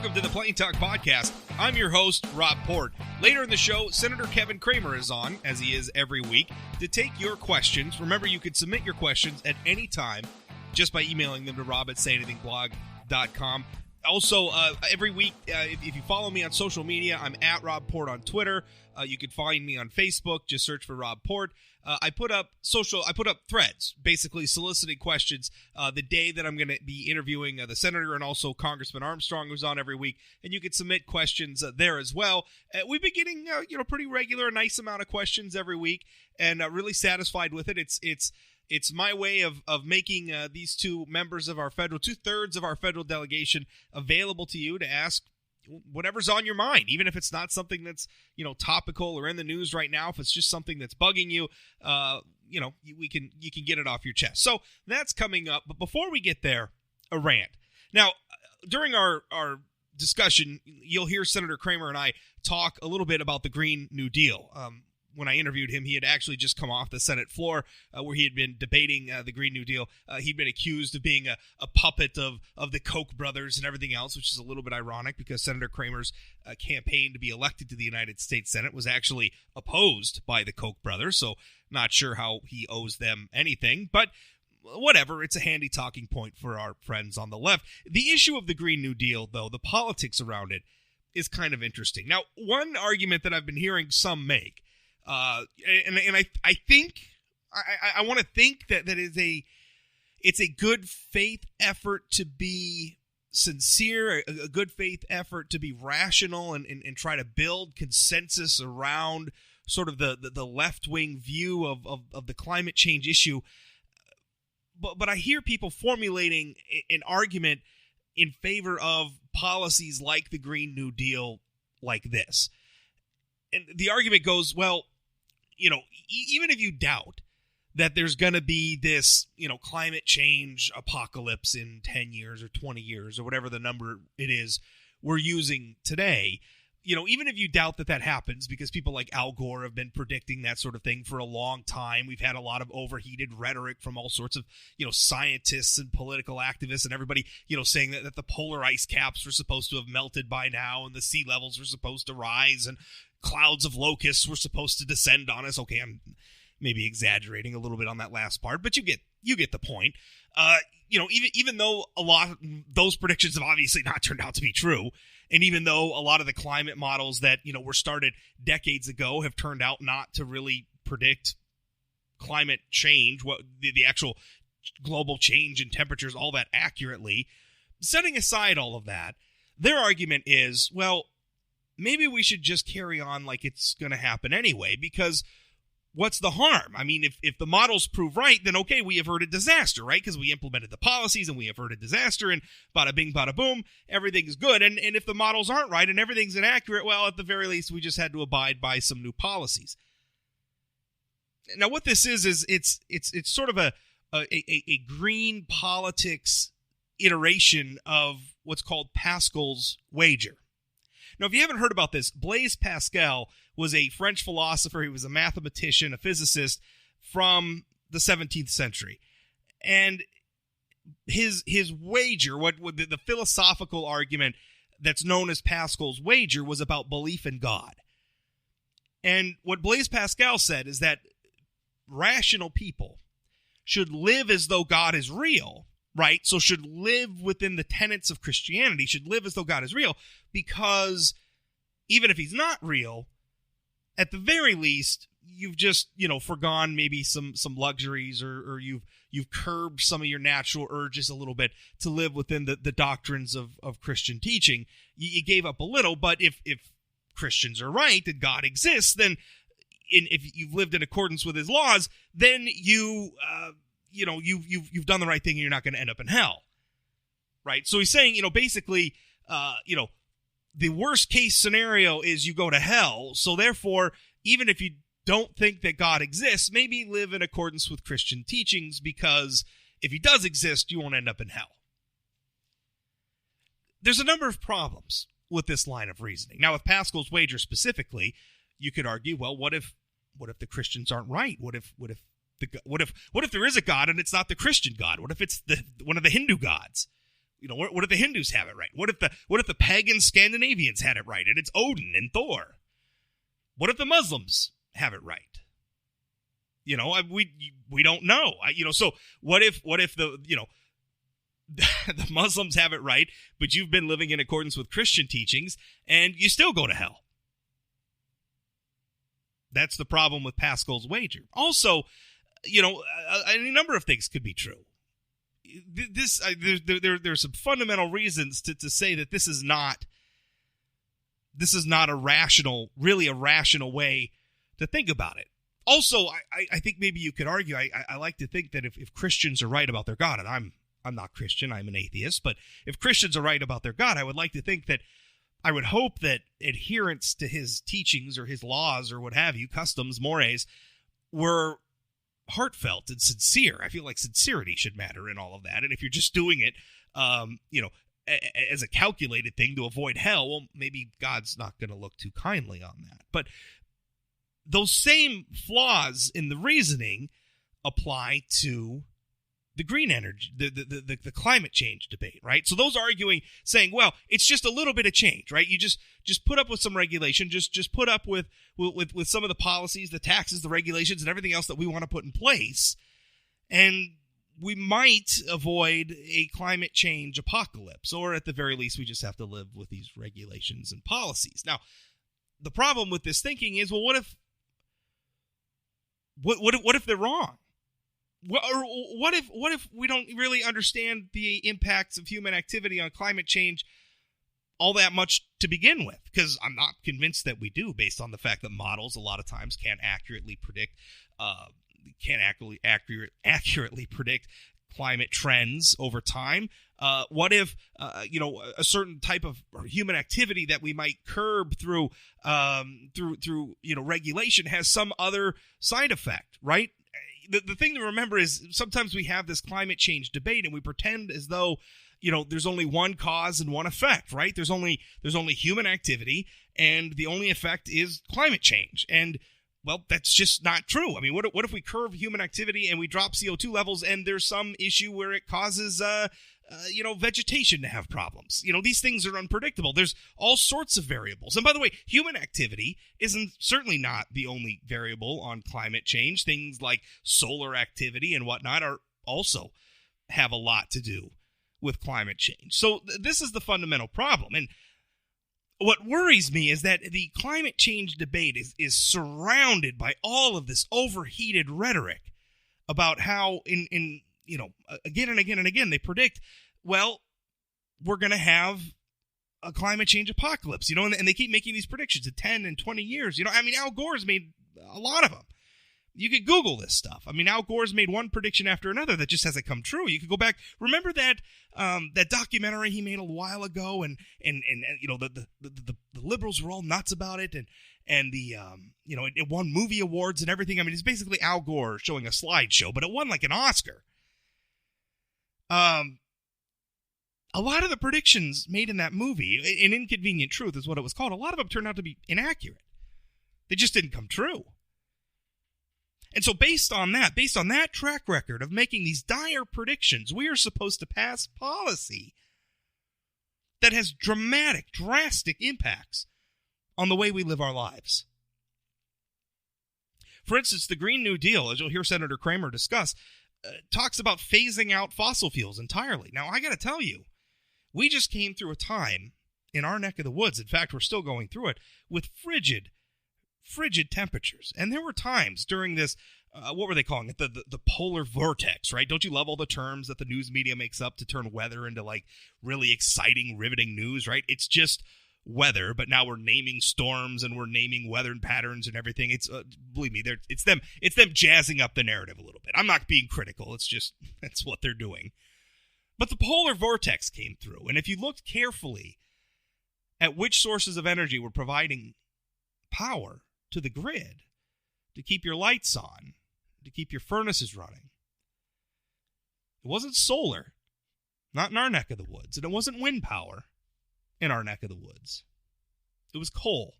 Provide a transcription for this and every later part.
Welcome to the Plain Talk Podcast. I'm your host, Rob Port. Later in the show, Senator Kevin Cramer is on, as he is every week, to take your questions. Remember, you can submit your questions at any time just by emailing them to rob@sayanythingblog.com. Also, every week, if you follow me on social media, I'm at Rob Port on Twitter. You can find me on Facebook. Just search for Rob Port. I put up threads, basically soliciting questions the day that I'm going to be interviewing the senator and also Congressman Armstrong, who's on every week, and you can submit questions there as well. We've been getting pretty regular, nice amount of questions every week, and really satisfied with it. It's my way of making these two members of our two-thirds of our federal delegation available to you to ask whatever's on your mind, even if it's not something that's, topical or in the news right now. If it's just something that's bugging you, you can get it off your chest. So that's coming up. But before we get there, a rant. Now, during our discussion, you'll hear Senator Cramer and I talk a little bit about the Green New Deal. When I interviewed him, he had actually just come off the Senate floor where he had been debating the Green New Deal. He'd been accused of being a puppet of the Koch brothers and everything else, which is a little bit ironic because Senator Cramer's campaign to be elected to the United States Senate was actually opposed by the Koch brothers, so not sure how he owes them anything. But whatever, it's a handy talking point for our friends on the left. The issue of the Green New Deal, though, the politics around it, is kind of interesting. Now, one argument that I've been hearing some make, and I think I want to think that it's a good faith effort to be sincere, a good faith effort to be rational and try to build consensus around sort of the left-wing view of the climate change issue. But I hear people formulating an argument in favor of policies like the Green New Deal like this. And the argument goes, well, even if you doubt that there's going to be this, climate change apocalypse in 10 years or 20 years or whatever the number it is we're using today, even if you doubt that happens, because people like Al Gore have been predicting that sort of thing for a long time. We've had a lot of overheated rhetoric from all sorts of, scientists and political activists and everybody, saying that the polar ice caps were supposed to have melted by now and the sea levels were supposed to rise and clouds of locusts were supposed to descend on us. Okay, I'm maybe exaggerating a little bit on that last part, but you get the point. Even though a lot of those predictions have obviously not turned out to be true, and even though a lot of the climate models that were started decades ago have turned out not to really predict climate change, what the actual global change in temperatures, all that accurately, setting aside all of that, their argument is, well, maybe we should just carry on like it's going to happen anyway, because what's the harm? I mean, if the models prove right, then okay, we averted disaster, right? Because we implemented the policies and we averted disaster and bada bing, bada boom, everything's good. And if the models aren't right and everything's inaccurate, well, at the very least, we just had to abide by some new policies. Now, what this is it's sort of a green politics iteration of what's called Pascal's wager. Now, if you haven't heard about this, Blaise Pascal was a French philosopher. He was a mathematician, a physicist from the 17th century. And his wager, what the philosophical argument that's known as Pascal's wager, was about belief in God. And what Blaise Pascal said is that rational people should live as though God is real, right? So should live within the tenets of Christianity, should live as though God is real, because even if he's not real, at the very least, you've just, forgone maybe some luxuries or you've curbed some of your natural urges a little bit to live within the doctrines of Christian teaching. You gave up a little, but if Christians are right that God exists, then if you've lived in accordance with his laws, then you've done the right thing and you're not going to end up in hell, right? So he's saying, basically, the worst case scenario is you go to hell. So therefore, even if you don't think that God exists, maybe live in accordance with Christian teachings, because if he does exist, you won't end up in hell. There's a number of problems with this line of reasoning. Now, with Pascal's wager specifically, you could argue, well, what if the Christians aren't right? What if there is a God and it's not the Christian God? What if it's one of the Hindu gods? what if the Hindus have it right? What if the pagan Scandinavians had it right, and it's Odin and Thor? What if the Muslims have it right? We don't know. So what if the the Muslims have it right, but you've been living in accordance with Christian teachings and you still go to hell? That's the problem with Pascal's wager. Also, any number of things could be true. There's some fundamental reasons to say that this is not a rational way to think about it. Also, I think maybe you could argue, I like to think that if Christians are right about their God, and I'm not Christian, I'm an atheist, but if Christians are right about their God, I would like to think that, I would hope that adherence to his teachings or his laws or what have you, customs, mores, were heartfelt and sincere. I feel like sincerity should matter in all of that. And if you're just doing it, as a calculated thing to avoid hell, well, maybe God's not going to look too kindly on that. But those same flaws in the reasoning apply to the green energy, the climate change debate, right? So those arguing, saying, well, it's just a little bit of change, right? You just put up with some regulation, just put up with some of the policies, the taxes, the regulations, and everything else that we want to put in place, and we might avoid a climate change apocalypse, or at the very least, we just have to live with these regulations and policies. Now, the problem with this thinking is, well, what if they're wrong? What if we don't really understand the impacts of human activity on climate change all that much to begin with? Because I'm not convinced that we do, based on the fact that models a lot of times can't accurately predict climate trends over time. What if a certain type of human activity that we might curb through regulation has some other side effect, right? The thing to remember is sometimes we have this climate change debate and we pretend as though, there's only one cause and one effect, right? There's only human activity, and the only effect is climate change. And, well, that's just not true. I mean, what if we curb human activity and we drop CO2 levels and there's some issue where it causes, vegetation to have problems? These things are unpredictable. There's all sorts of variables. And by the way, human activity isn't certainly not the only variable on climate change. Things like solar activity and whatnot are also have a lot to do with climate change. So this is the fundamental problem. And what worries me is that the climate change debate is surrounded by all of this overheated rhetoric about how again and again and again, they predict, well, we're going to have a climate change apocalypse, and they keep making these predictions in 10 and 20 years. Al Gore's made a lot of them. You could Google this stuff. Al Gore's made one prediction after another that just hasn't come true. You could go back. Remember that documentary he made a while ago, and the liberals were all nuts about it, and it won movie awards and everything. It's basically Al Gore showing a slideshow, but it won like an Oscar. A lot of the predictions made in that movie, An Inconvenient Truth is what it was called, a lot of them turned out to be inaccurate. They just didn't come true. And so based on that track record of making these dire predictions, we are supposed to pass policy that has drastic impacts on the way we live our lives. For instance, the Green New Deal, as you'll hear Senator Cramer discuss, talks about phasing out fossil fuels entirely. Now, I got to tell you, we just came through a time in our neck of the woods, in fact, we're still going through it, with frigid temperatures. And there were times during this, what were they calling it? The polar vortex, right? Don't you love all the terms that the news media makes up to turn weather into like really exciting, riveting news, right? It's just weather, but now we're naming storms and we're naming weather patterns and everything. It's believe me, it's them jazzing up the narrative a little bit. I'm not being critical. It's just that's what they're doing. But the polar vortex came through, and if you looked carefully at which sources of energy were providing power to the grid to keep your lights on, to keep your furnaces running, it wasn't solar, not in our neck of the woods, and it wasn't wind power in our neck of the woods. It was coal.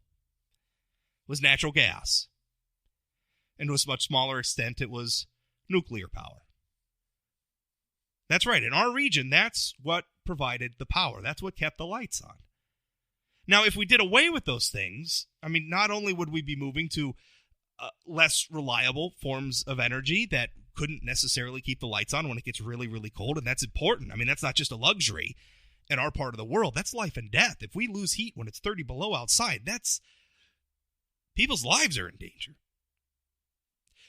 It was natural gas. And to a much smaller extent, it was nuclear power. That's right. In our region, that's what provided the power. That's what kept the lights on. Now, if we did away with those things, I mean, not only would we be moving to less reliable forms of energy that couldn't necessarily keep the lights on when it gets really, really cold, and that's important. I mean, that's not just a luxury in our part of the world. That's life and death. If we lose heat when it's 30 below outside, that's people's lives are in danger.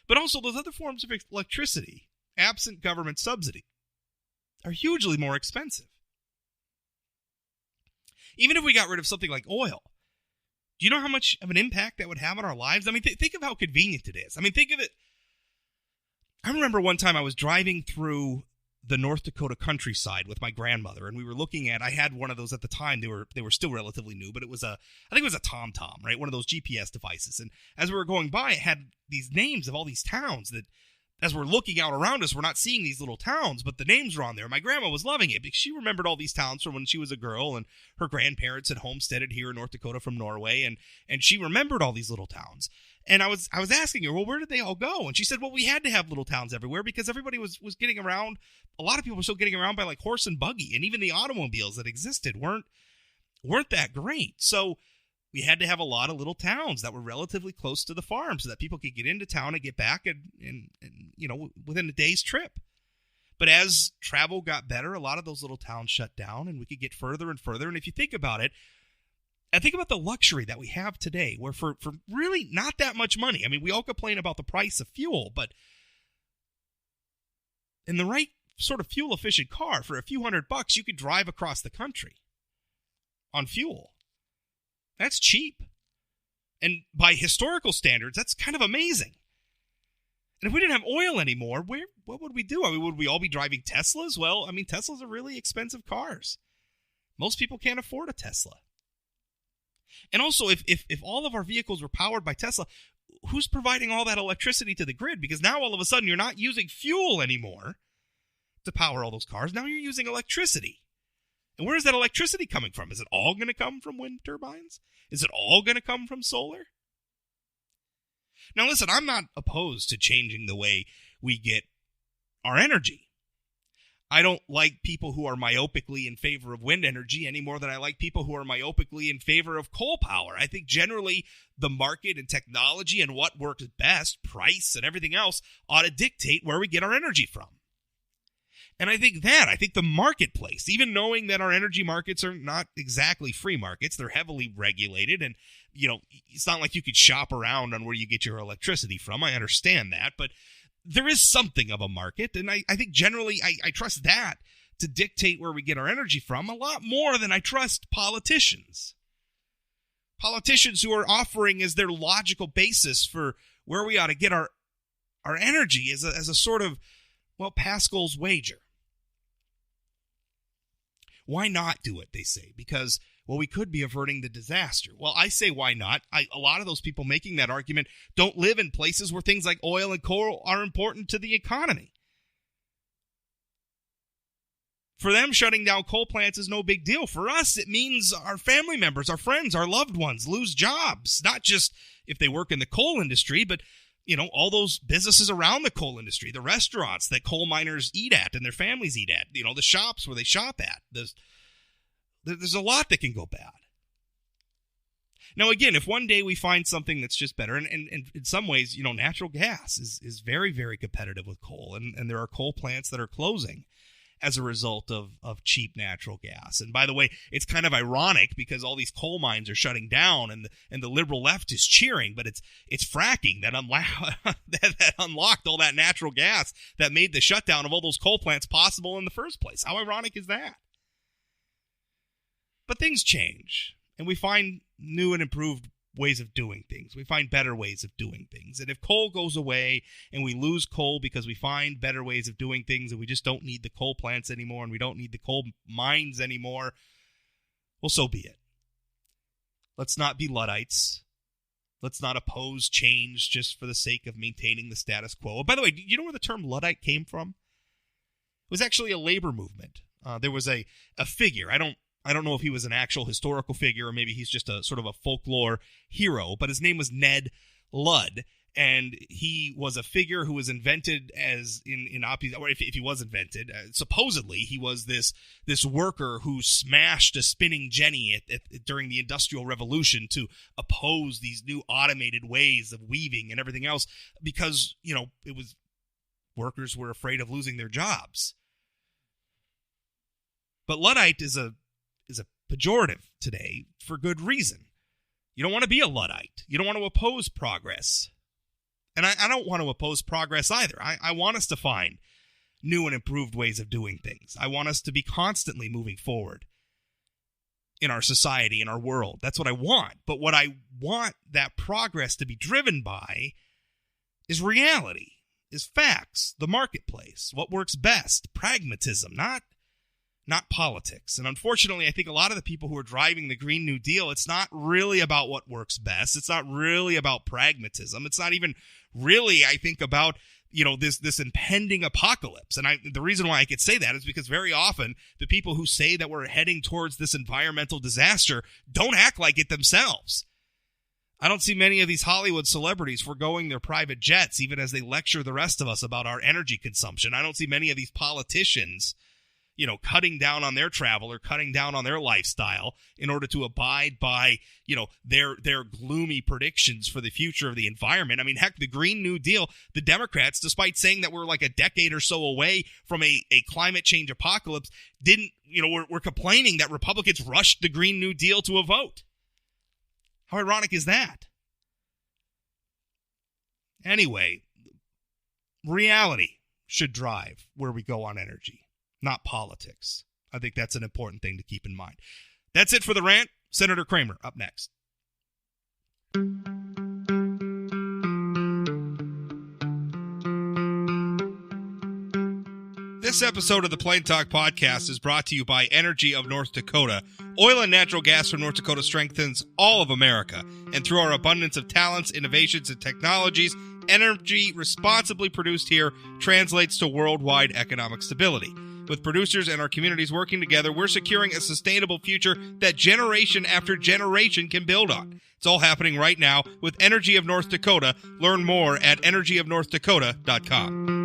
But also those other forms of electricity, absent government subsidy, are hugely more expensive. Even if we got rid of something like oil, do you know how much of an impact that would have on our lives? I mean, think of how convenient it is. I mean, think of it. I remember one time I was driving through the North Dakota countryside with my grandmother, and we were looking at, I had one of those at the time. They were still relatively new, but I think it was a TomTom, right? One of those GPS devices. And as we were going by, it had these names of all these towns that, as we're looking out around us, we're not seeing these little towns, but the names were on there. My grandma was loving it because she remembered all these towns from when she was a girl, and her grandparents had homesteaded here in North Dakota from Norway, and she remembered all these little towns. And I was asking her, well, where did they all go? And she said, well, we had to have little towns everywhere because everybody was getting around. A lot of people were still getting around by like horse and buggy, and even the automobiles that existed weren't that great. So we had to have a lot of little towns that were relatively close to the farm so that people could get into town and get back and within a day's trip. But as travel got better, a lot of those little towns shut down and we could get further and further. And if you think about it, I think about the luxury that we have today where for really not that much money, I mean, we all complain about the price of fuel, but in the right sort of fuel efficient car for a few $100, you could drive across the country on fuel. That's cheap. And by historical standards, that's kind of amazing. And if we didn't have oil anymore, what would we do? I mean, would we all be driving Teslas? Well, I mean, Teslas are really expensive cars. Most people can't afford a Tesla. And also, if all of our vehicles were powered by Tesla, who's providing all that electricity to the grid? Because now all of a sudden you're not using fuel anymore to power all those cars. Now you're using electricity. And where is that electricity coming from? Is it all going to come from wind turbines? Is it all going to come from solar? Now listen, I'm not opposed to changing the way we get our energy. I don't like people who are myopically in favor of wind energy any more than I like people who are myopically in favor of coal power. I think generally the market and technology and what works best, price and everything else, ought to dictate where we get our energy from. And I think the marketplace, even knowing that our energy markets are not exactly free markets, they're heavily regulated. And, it's not like you could shop around on where you get your electricity from. I understand that. But there is something of a market. And I think generally I trust that to dictate where we get our energy from a lot more than I trust politicians. Politicians who are offering as their logical basis for where we ought to get our energy as a sort of, Pascal's wager. Why not do it, they say? Because, we could be averting the disaster. Well, I say why not? A lot of those people making that argument don't live in places where things like oil and coal are important to the economy. For them, shutting down coal plants is no big deal. For us, it means our family members, our friends, our loved ones lose jobs. Not just if they work in the coal industry, but all those businesses around the coal industry, the restaurants that coal miners eat at and their families eat at, the shops where they shop at. There's a lot that can go bad. Now, again, if one day we find something that's just better, and in some ways, natural gas is very, very competitive with coal, and there are coal plants that are closing as a result of cheap natural gas. And by the way, it's kind of ironic because all these coal mines are shutting down and the liberal left is cheering, but it's fracking that unlocked all that natural gas that made the shutdown of all those coal plants possible in the first place. How ironic is that? But things change, and we find new and improved ways of doing things. We find better ways of doing things. And if coal goes away and we lose coal because we find better ways of doing things and we just don't need the coal plants anymore and we don't need the coal mines anymore, well, so be it. Let's not be Luddites. Let's not oppose change just for the sake of maintaining the status quo. By the way, do you know where the term Luddite came from? It was actually a labor movement. There was a figure. I don't know if he was an actual historical figure or maybe he's just a sort of a folklore hero, but his name was Ned Ludd. And he was a figure who was invented as or if he was invented, supposedly he was this worker who smashed a spinning jenny during the Industrial Revolution to oppose these new automated ways of weaving and everything else, because it was workers were afraid of losing their jobs. But Luddite is a pejorative today for good reason. You don't want to be a Luddite. You don't want to oppose progress. And I don't want to oppose progress either. I want us to find new and improved ways of doing things. I want us to be constantly moving forward in our society, in our world. That's what I want. But what I want that progress to be driven by is reality, is facts, the marketplace, what works best, pragmatism, not politics. And unfortunately, I think a lot of the people who are driving the Green New Deal, it's not really about what works best. It's not really about pragmatism. It's not even really, I think, about this impending apocalypse. And the reason why I could say that is because very often the people who say that we're heading towards this environmental disaster don't act like it themselves. I don't see many of these Hollywood celebrities foregoing their private jets, even as they lecture the rest of us about our energy consumption. I don't see many of these politicians cutting down on their travel or cutting down on their lifestyle in order to abide by, their gloomy predictions for the future of the environment. I mean, heck, the Green New Deal, the Democrats, despite saying that we're like a decade or so away from a climate change apocalypse, we're complaining that Republicans rushed the Green New Deal to a vote. How ironic is that? Anyway, reality should drive where we go on energy, not politics. I think that's an important thing to keep in mind. That's it for the rant. Senator Cramer up next. This episode of the Plain Talk Podcast is brought to you by Energy of North Dakota. Oil and natural gas from North Dakota strengthens all of America. And through our abundance of talents, innovations, and technologies, energy responsibly produced here translates to worldwide economic stability. With producers and our communities working together, we're securing a sustainable future that generation after generation can build on. It's all happening right now with Energy of North Dakota. Learn more at energyofnorthdakota.com.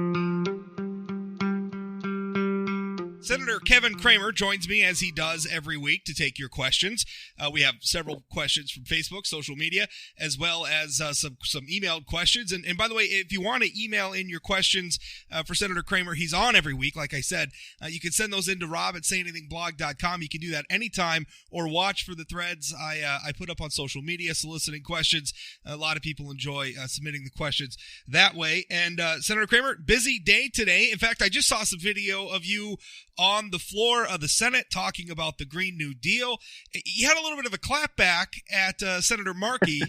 Senator Kevin Cramer joins me as he does every week to take your questions. We have several questions from Facebook, social media, as well as some emailed questions. And by the way, if you want to email in your questions for Senator Cramer, he's on every week, like I said. You can send those in to rob@sayanythingblog.com. You can do that anytime or watch for the threads I put up on social media soliciting questions. A lot of people enjoy submitting the questions that way. And Senator Cramer, busy day today. In fact, I just saw some video of you on the floor of the Senate talking about the Green New Deal. You had a little bit of a clapback at Senator Markey,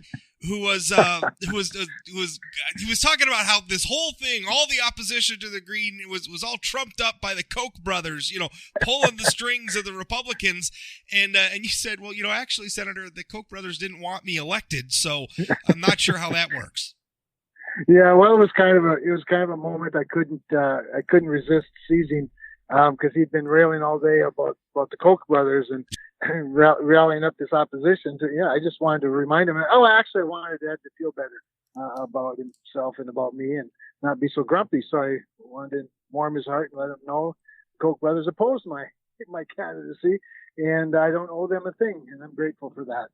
who was talking about how this whole thing, all the opposition to the Green was all trumped up by the Koch brothers, pulling the strings of the Republicans. And you said, well, actually, Senator, the Koch brothers didn't want me elected, so I'm not sure how that works. Yeah, well, it was kind of a moment I couldn't resist seizing. Because he'd been railing all day about the Koch brothers and rallying up this opposition. I just wanted to remind him. I wanted Dad to feel better about himself and about me and not be so grumpy. So I wanted to warm his heart and let him know the Koch brothers opposed my candidacy, and I don't owe them a thing, and I'm grateful for that.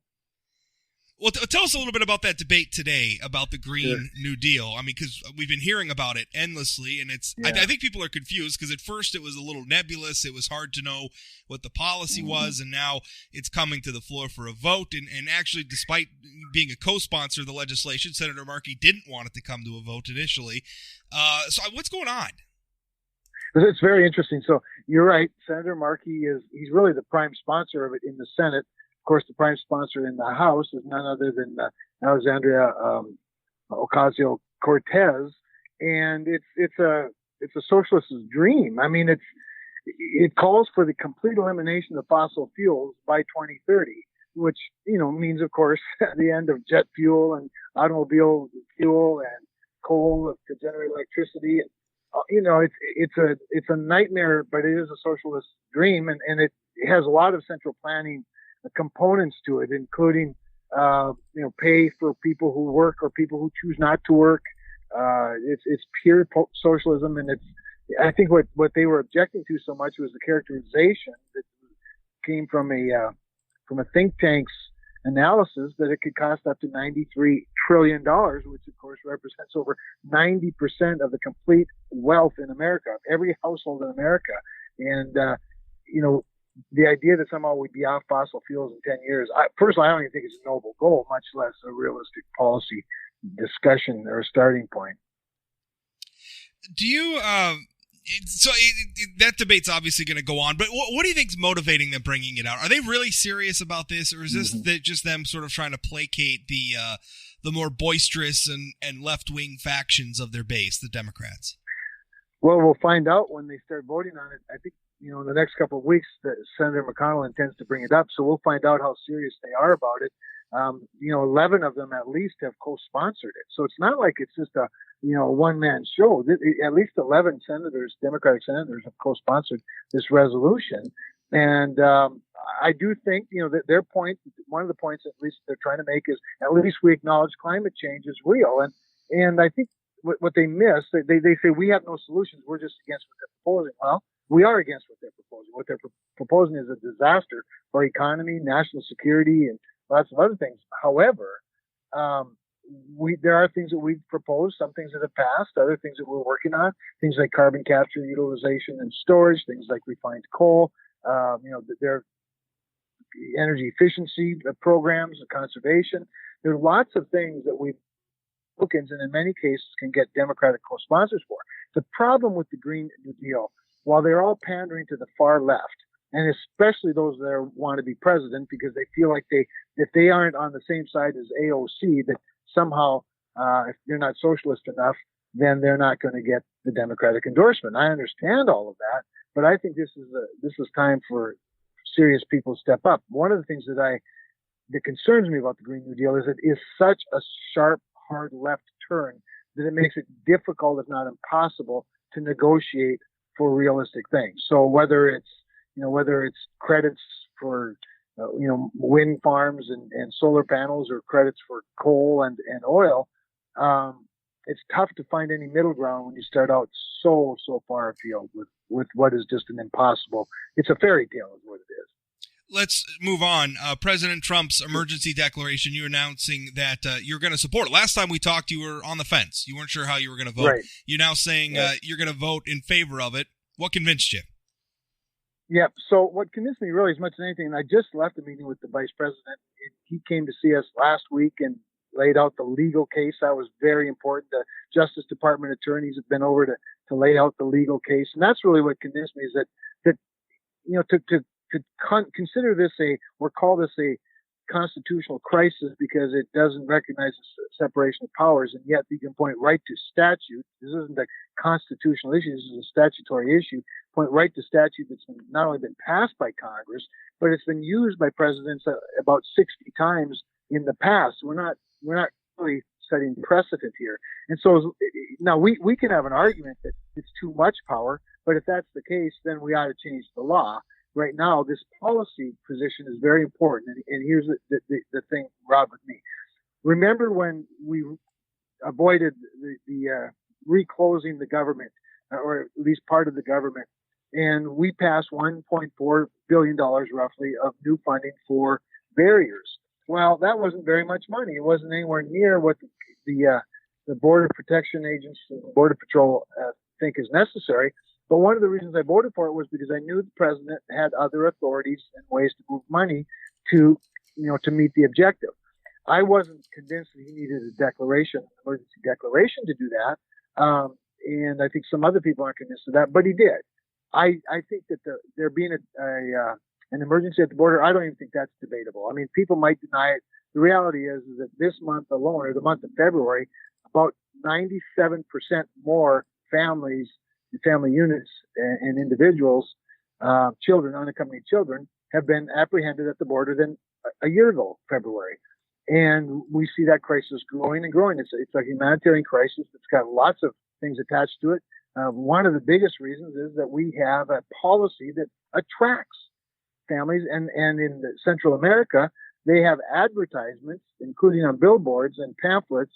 Well, tell us a little bit about that debate today about the Green New Deal. I mean, because we've been hearing about it endlessly, and I think people are confused because at first it was a little nebulous. It was hard to know what the policy was, and now it's coming to the floor for a vote. And actually, despite being a co-sponsor of the legislation, Senator Markey didn't want it to come to a vote initially. So what's going on? It's very interesting. So you're right. Senator Markey he's really the prime sponsor of it in the Senate. Of course, the prime sponsor in the House is none other than Alexandria Ocasio-Cortez, and it's a socialist's dream. I mean, it calls for the complete elimination of fossil fuels by 2030, which means, of course, the end of jet fuel and automobile fuel and coal to generate electricity. It's a nightmare, but it is a socialist dream, and it has a lot of central planning components to it, including pay for people who work or people who choose not to work. It's pure socialism, and I think what they were objecting to so much was the characterization that came from a think tank's analysis that it could cost up to $93 trillion, which of course represents over 90% of the complete wealth in America, of every household in America. And, the idea that somehow we'd be off fossil fuels in 10 years, personally, I don't even think it's a noble goal, much less a realistic policy discussion or starting point. Do you, that debate's obviously going to go on, but what do you think is motivating them bringing it out? Are they really serious about this, or is this just them sort of trying to placate the more boisterous and left-wing factions of their base, the Democrats? Well, we'll find out when they start voting on it. I think, in the next couple of weeks, Senator McConnell intends to bring it up, so we'll find out how serious they are about it. 11 of them at least have co-sponsored it. So it's not like it's just a one-man show. At least 11 senators, Democratic senators, have co-sponsored this resolution. And I do think, that their point, one of the points at least they're trying to make is at least we acknowledge climate change is real. And I think what they miss, they say we have no solutions. We're just against what they're proposing. Well, we are against what they're proposing. What they're proposing is a disaster for economy, national security, and lots of other things. However, there are things that we've proposed, some things that have passed, other things that we're working on, things like carbon capture, utilization, and storage, things like refined coal, their energy efficiency programs, conservation. There are lots of things that we've and in many cases can get Democratic co-sponsors for. The problem with the Green New Deal, while they're all pandering to the far left, and especially those that want to be president because they feel like if they aren't on the same side as AOC, that somehow if they're not socialist enough, then they're not going to get the Democratic endorsement. I understand all of that, but I think this is time for serious people to step up. One of the things that concerns me about the Green New Deal is it is such a sharp, hard left turn that it makes it difficult, if not impossible, to negotiate for realistic things. So whether it's credits for wind farms and solar panels, or credits for coal and oil, it's tough to find any middle ground when you start out so far afield with what is just an impossible. It's a fairy tale, is what it is. Let's move on. President Trump's emergency declaration, you announcing that you're going to support it. Last time we talked, you were on the fence. You weren't sure how you were going to vote. Right. You're now saying you're going to vote in favor of it. What convinced you? Yeah. So what convinced me really as much as anything, and I just left a meeting with the vice president. He came to see us last week and laid out the legal case. That was very important. The Justice Department attorneys have been over to lay out the legal case. And that's really what convinced me, is that to consider this or call this a constitutional crisis because it doesn't recognize the separation of powers, and yet you can point right to statute. This isn't a constitutional issue. This is a statutory issue. Point right to statute that's not only been passed by Congress, but it's been used by presidents about 60 times in the past. We're not really setting precedent here. And so now we can have an argument that it's too much power, but if that's the case, then we ought to change the law. Right now, this policy position is very important. And here's the thing, Rob, with me. Remember when we avoided the reclosing the government, or at least part of the government, and we passed $1.4 billion roughly of new funding for barriers. Well, that wasn't very much money. It wasn't anywhere near what the Border Protection Agency, the Border Patrol think is necessary. But one of the reasons I voted for it was because I knew the president had other authorities and ways to move money to meet the objective. I wasn't convinced that he needed an emergency declaration to do that. And I think some other people aren't convinced of that, but he did. I think that there being an emergency at the border, I don't even think that's debatable. I mean, people might deny it. The reality is that this month alone, or the month of February, about 97% more family units and individuals, children, unaccompanied children, have been apprehended at the border than a year ago, February. And we see that crisis growing and growing. It's a humanitarian crisis that's got lots of things attached to it. One of the biggest reasons is that we have a policy that attracts families, and in Central America, they have advertisements, including on billboards and pamphlets,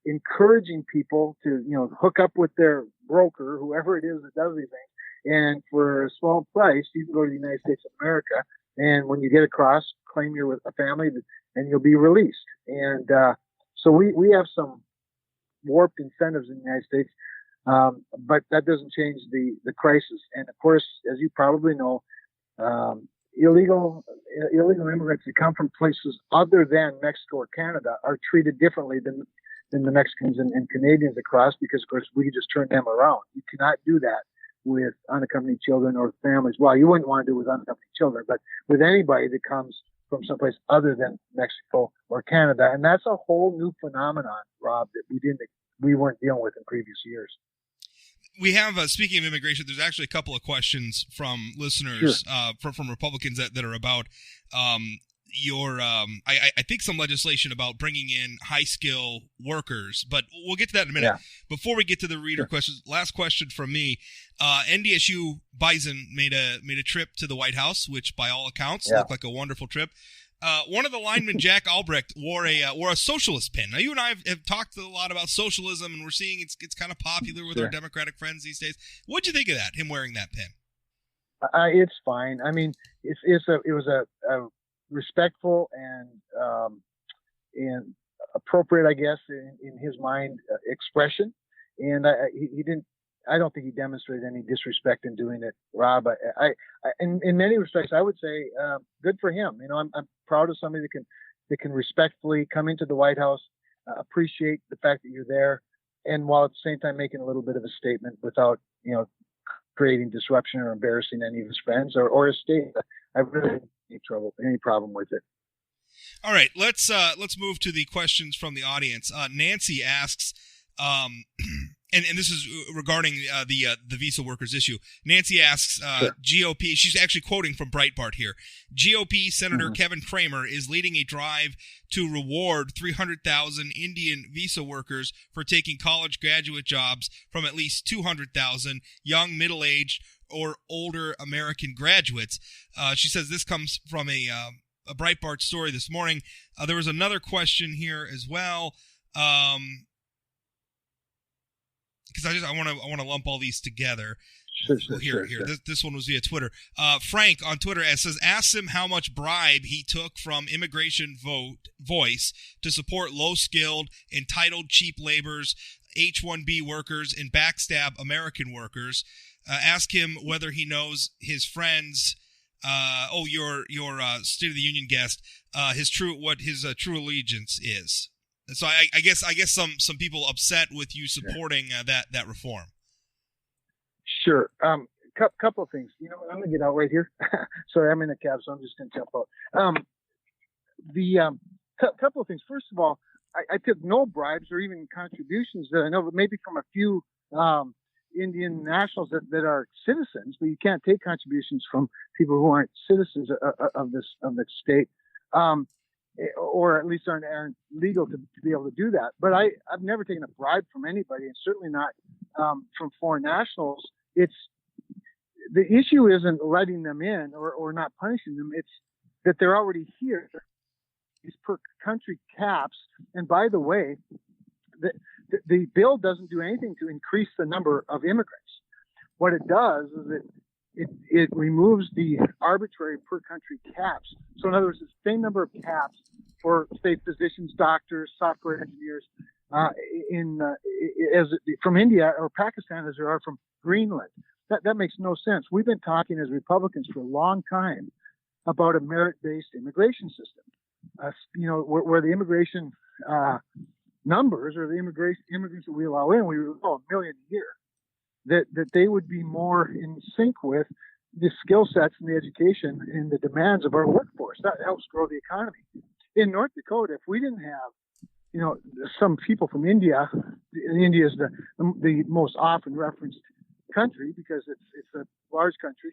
encouraging people to, hook up with their broker, whoever it is that does these things. And for a small price, you can go to the United States of America. And when you get across, claim you're with a family and you'll be released. And so we have some warped incentives in the United States. But that doesn't change the crisis. And of course, as you probably know, illegal immigrants that come from places other than Mexico or Canada are treated differently than the Mexicans and Canadians across, because of course we just turn them around. You cannot do that with unaccompanied children or families. Well, you wouldn't want to do it with unaccompanied children, but with anybody that comes from someplace other than Mexico or Canada. And that's a whole new phenomenon, Rob, that we weren't dealing with in previous years. We have, speaking of immigration, there's actually a couple of questions from listeners, Sure. from Republicans that are about I think some legislation about bringing in high skill workers, but we'll get to that in a minute. Yeah. Before we get to the reader questions, last question from me. NDSU Bison made a trip to the White House, which by all accounts looked like a wonderful trip. One of the linemen, Jack Albrecht, wore a socialist pin. Now, you and I have talked a lot about socialism, and we're seeing it's kind of popular with our Democratic friends these days. What'd you think of that? Him wearing that pin? It's fine. I mean, it was a respectful and appropriate, I guess, in his mind, expression. And he didn't. I don't think he demonstrated any disrespect in doing it, Rob. In many respects, I would say good for him. I'm proud of somebody that can respectfully come into the White House, appreciate the fact that you're there, and while at the same time making a little bit of a statement without, creating disruption or embarrassing any of his friends or his state. I really don't have any problem with it. All right, let's move to the questions from the audience. Nancy asks. And this is regarding the visa workers issue. Nancy asks, GOP, she's actually quoting from Breitbart here. GOP Senator Kevin Cramer is leading a drive to reward 300,000 Indian visa workers for taking college graduate jobs from at least 200,000 young, middle-aged, or older American graduates. She says this comes from a Breitbart story this morning. There was another question here as well. Because I want to lump all these together. Sure. This one was via Twitter. Frank on Twitter says, asks him how much bribe he took from Immigration Voice to support low-skilled, entitled, cheap laborers, H-1B workers, and backstab American workers. Ask him whether he knows his friends. Your State of the Union guest. His true allegiance is. So I guess some people upset with you supporting that reform. Sure. Couple of things. I'm gonna get out right here. Sorry, I'm in a cab, so I'm just gonna jump out. Couple of things. First of all, I took no bribes or even contributions that I know, but maybe from a few Indian nationals that are citizens. But you can't take contributions from people who aren't citizens of the state. Or at least aren't legal to be able to do that. But I've never taken a bribe from anybody, and certainly not from foreign nationals. It's the issue isn't letting them in or not punishing them. It's that they're already here. These per country caps. And by the way, the bill doesn't do anything to increase the number of immigrants. What it does is it removes the arbitrary per country caps. So in other words, it's the same number of caps for, say, physicians, doctors, software engineers from India or Pakistan as there are from Greenland. That makes no sense. We've been talking as Republicans for a long time about a merit-based immigration system. Where the immigration numbers or the immigrants that we allow in, we allow 1 million a year. That they would be more in sync with the skill sets and the education and the demands of our workforce. That helps grow the economy. In North Dakota, if we didn't have, some people from India, and India is the most often referenced country because it's a large country.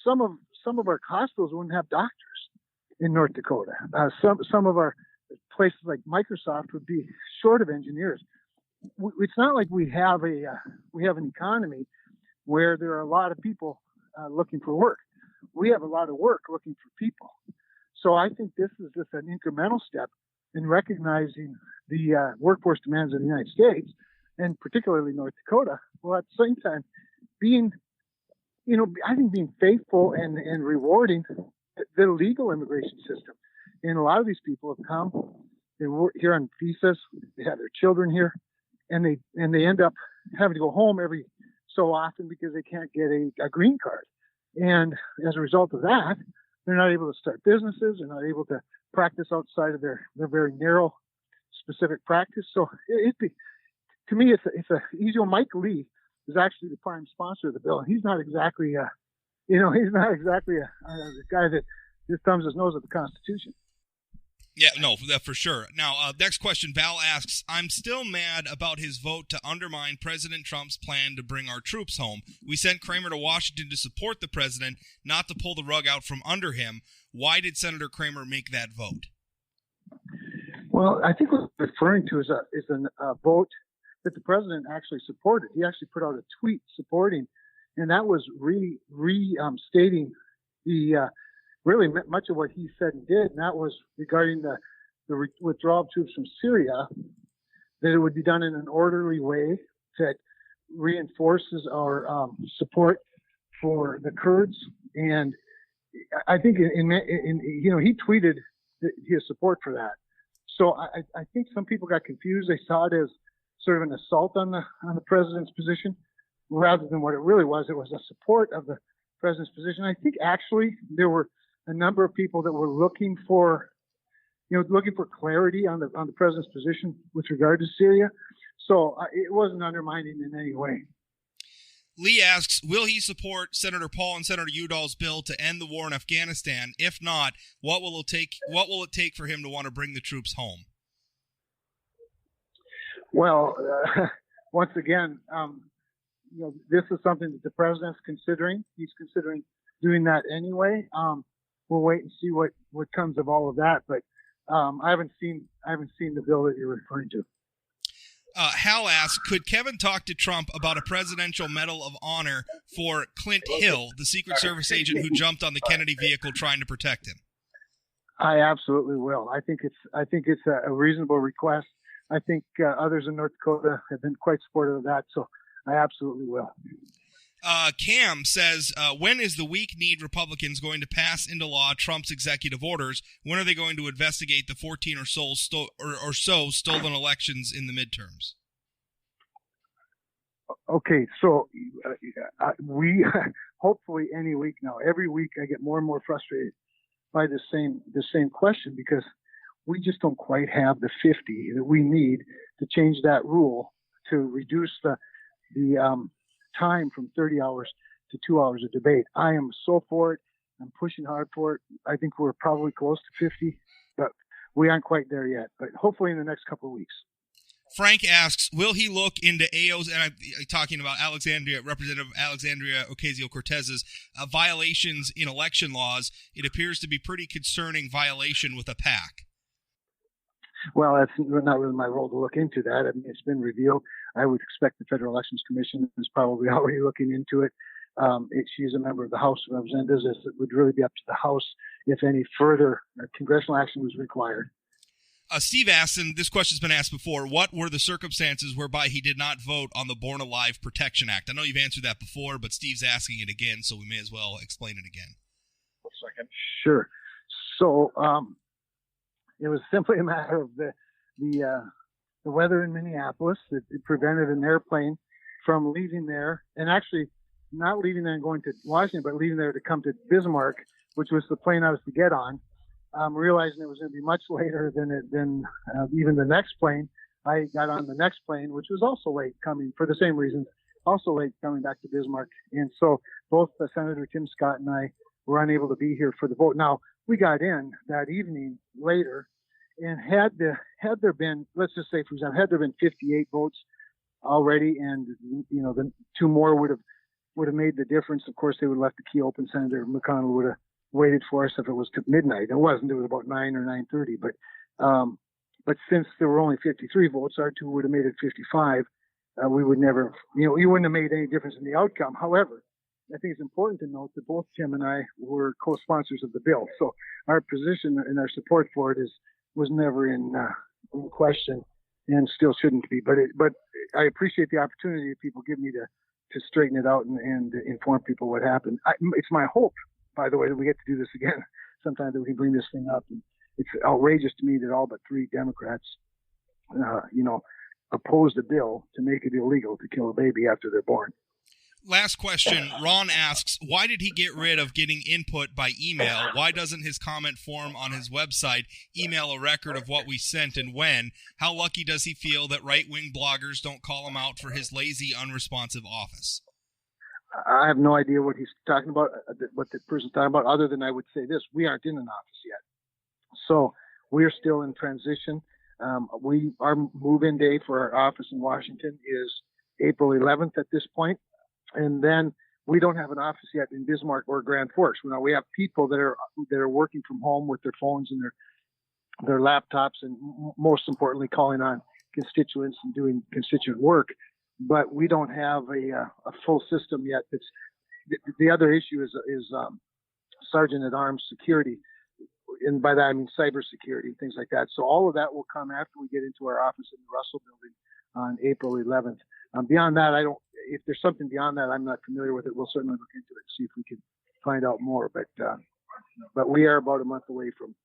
Some of our hospitals wouldn't have doctors in North Dakota. Some of our places like Microsoft would be short of engineers. It's not like we have an economy where there are a lot of people looking for work. We have a lot of work looking for people. So I think this is just an incremental step in recognizing the workforce demands of the United States, and particularly North Dakota, while at the same time being, I think being faithful and rewarding the legal immigration system. And a lot of these people have come, they work here on visas, they have their children here, and they end up having to go home every so often because they can't get a green card. And as a result of that, they're not able to start businesses, they're not able to practice outside of their very narrow specific practice. So to me, it's a Mike Lee is actually the prime sponsor of the bill. And he's not exactly a guy that just thumbs his nose at the Constitution. Yeah, no, that for sure. Now, next question, Val asks, I'm still mad about his vote to undermine President Trump's plan to bring our troops home. We sent Cramer to Washington to support the president, not to pull the rug out from under him. Why did Senator Cramer make that vote? Well, I think what we're referring to is a vote that the president actually supported. He actually put out a tweet supporting, and that was restating the really much of what he said and did, and that was regarding the withdrawal of troops from Syria, that it would be done in an orderly way that reinforces our support for the Kurds. And I think he tweeted his support for that. So I think some people got confused. They saw it as sort of an assault on the president's position, rather than what it really was. It was a support of the president's position. I think actually there were a number of people that were looking for clarity on the president's position with regard to Syria. So it wasn't undermining in any way. Lee asks, will he support Senator Paul and Senator Udall's bill to end the war in Afghanistan? If not, what will it take for him to want to bring the troops home? Well, once again, this is something that the president's considering. He's considering doing that anyway. We'll wait and see what comes of all of that. But I haven't seen the bill that you're referring to. Hal asks, could Kevin talk to Trump about a Presidential Medal of Honor for Clint Hill, the Secret Service agent who jumped on the Kennedy vehicle trying to protect him? I absolutely will. I think it's a reasonable request. I think others in North Dakota have been quite supportive of that, so I absolutely will. Cam says, when is the weak-kneed Republicans going to pass into law Trump's executive orders? When are they going to investigate the 14 or so stolen elections in the midterms? Okay, so we hopefully any week now. Every week I get more and more frustrated by the same question, because we just don't quite have the 50 that we need to change that rule to reduce the time from 30 hours to 2 hours of debate. I am so for it. I'm pushing hard for it. I think we're probably close to 50, but we aren't quite there yet. But hopefully in the next couple of weeks. Frank asks, will he look into AO's, and I'm talking about Representative Alexandria Ocasio-Cortez's violations in election laws? It appears to be pretty concerning violation with a PAC. Well, that's not really my role to look into that. I mean, it's been revealed. I would expect the Federal Elections Commission is probably already looking into it. She's a member of the House of Representatives. It would really be up to the House if any further congressional action was required. Steve asks, and this question's been asked before, what were the circumstances whereby he did not vote on the Born Alive Protection Act? I know you've answered that before, but Steve's asking it again, so we may as well explain it again. Sure. So it was simply a matter of the weather in Minneapolis. It prevented an airplane from leaving there, and actually not leaving there and going to Washington, but leaving there to come to Bismarck, which was the plane I was to get on. Realizing it was going to be much later than even the next plane. I got on the next plane, which was also late coming for the same reasons, also late coming back to Bismarck. And so both Senator Tim Scott and I were unable to be here for the vote. Now, we got in that evening later, and had there been, let's just say, for example, had there been 58 votes already, and the two more would have made the difference. Of course, they would have left the key open. Senator McConnell would have waited for us if it was to midnight. It wasn't. It was about 9 or 9:30. But since there were only 53 votes, our two would have made it 55. We would never, you wouldn't have made any difference in the outcome. However, I think it's important to note that both Tim and I were co-sponsors of the bill. So our position and our support for it was never in question, and still shouldn't be. But I appreciate the opportunity that people give me to straighten it out and inform people what happened. It's my hope, by the way, that we get to do this again sometime, that we can bring this thing up. And it's outrageous to me that all but 3 Democrats, opposed a bill to make it illegal to kill a baby after they're born. Last question. Ron asks, why did he get rid of getting input by email? Why doesn't his comment form on his website email a record of what we sent and when? How lucky does he feel that right-wing bloggers don't call him out for his lazy, unresponsive office? I have no idea what he's talking about, what the person's talking about, other than I would say this: we aren't in an office yet. So we're still in transition. Our move-in day for our office in Washington is April 11th at this point. And then we don't have an office yet in Bismarck or Grand Forks. We have people that are working from home with their phones and their laptops, and most importantly, calling on constituents and doing constituent work. But we don't have a full system yet. The other issue is sergeant at arms security, and by that I mean cybersecurity and things like that. So all of that will come after we get into our office in the Russell Building on April 11th. Beyond that, if there's something beyond that I'm not familiar with it, we'll certainly look into it and see if we can find out more. But we are about a month away from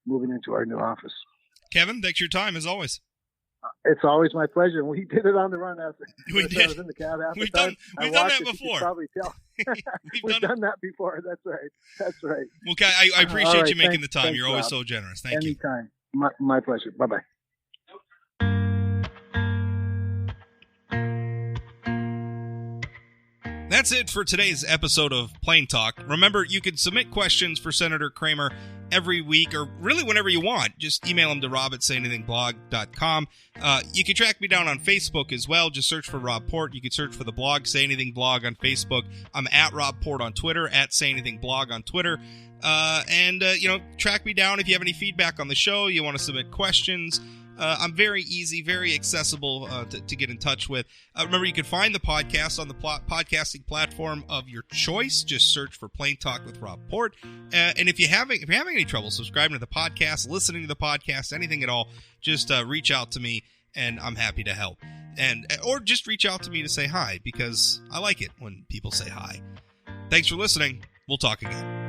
moving into our new office. Kevin, thanks for your time, as always. It's always my pleasure. We did it on the run. We did. I was in the cab half We've the time. done that before. You can probably tell. We've done that before. That's right. Well, I appreciate you making the time. Thanks, You're always Rob. so generous. Thank you. Anytime. My pleasure. Bye-bye. That's it for today's episode of Plain Talk. Remember, you can submit questions for Senator Cramer every week, or really whenever you want. Just email him to rob@sayanythingblog.com. You can track me down on Facebook as well. Just search for Rob Port. You can search for the blog, Say Anything Blog, on Facebook. I'm at Rob Port on Twitter, at Say Anything Blog on Twitter. Track me down if you have any feedback on the show, you want to submit questions. I'm very easy, very accessible to get in touch with. Remember, you can find the podcast on the podcasting platform of your choice. Just search for Plain Talk with Rob Port. And if you're having any trouble subscribing to the podcast, listening to the podcast, anything at all, just reach out to me, and I'm happy to help. Or just reach out to me to say hi, because I like it when people say hi. Thanks for listening. We'll talk again.